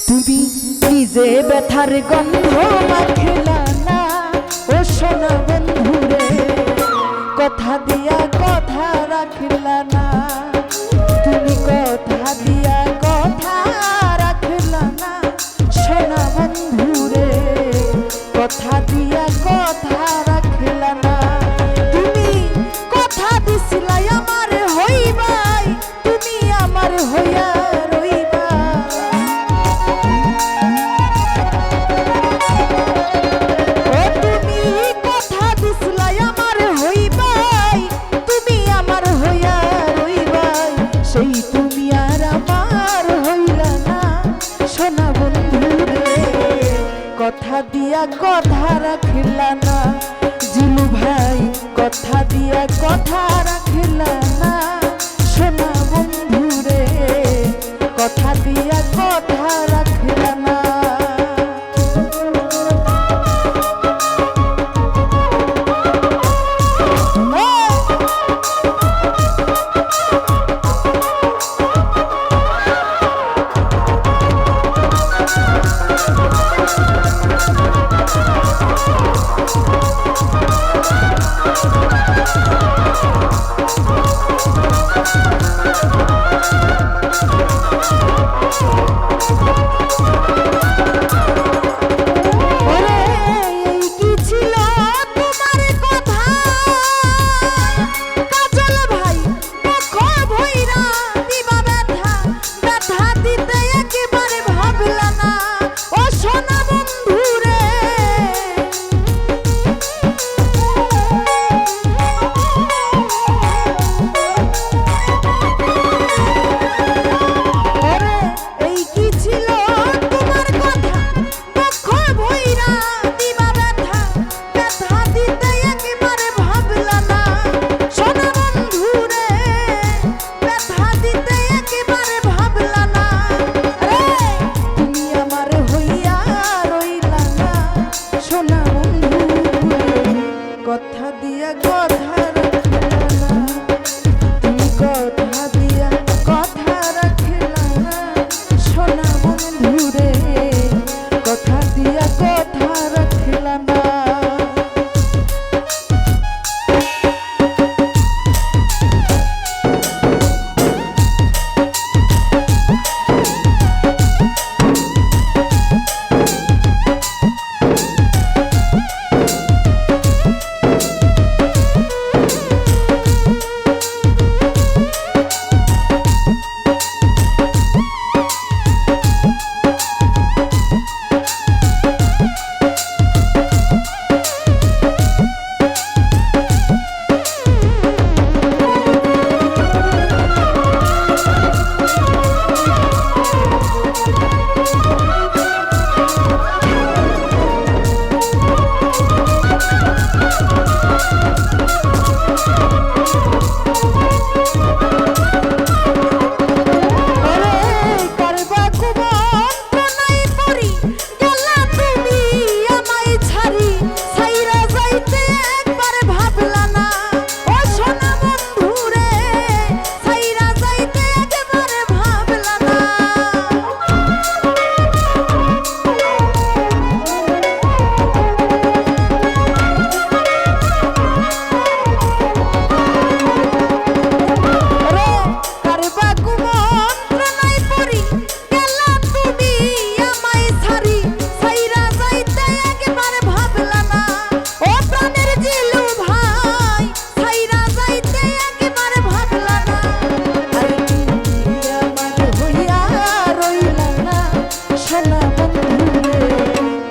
তুমি নিজে ব্যথার গন্ধ মাখিলা না ও সোনা বন্ধুরে, কথা দিয়া কথা রাখিলা না। তুমি কথা দিয়া কথা রাখিলা না সোনা বন্ধুরে, কথা দিয়া কথা রাখিলা না। তুমি কথা দিছিলাই আমার হইবাই, তুমি আমার হইয়া রইবা। ও তুমি কথা দিছিলাই আমার হইবাই, তুমি আমার হইয়া রইবাই। সেই তুমি আর আমার হইলা না সোনা বন্ধুরে, কথা দিয়া কথা রাখিলা না। জিলু ভাই কথা দিয়া কথা রাখিলা না সোনা বন্ধুরে, কথা দিয়া কথা রাখিলা না। কথা দিয়া কথা রাখিলা না, তুমি কথা দিয়া কথা রাখিলা না সোনা বন্ধুরে, কথা দিয়া কথা রাখিলা না।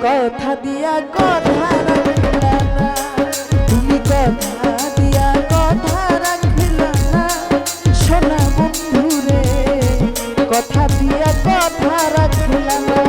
কথা দিয়া কথা রাখিলা না, তুমি কথা দিয়া কথা রাখিলা না সোনা বন্ধুরে, কথা দিয়া কথা রাখিলা না।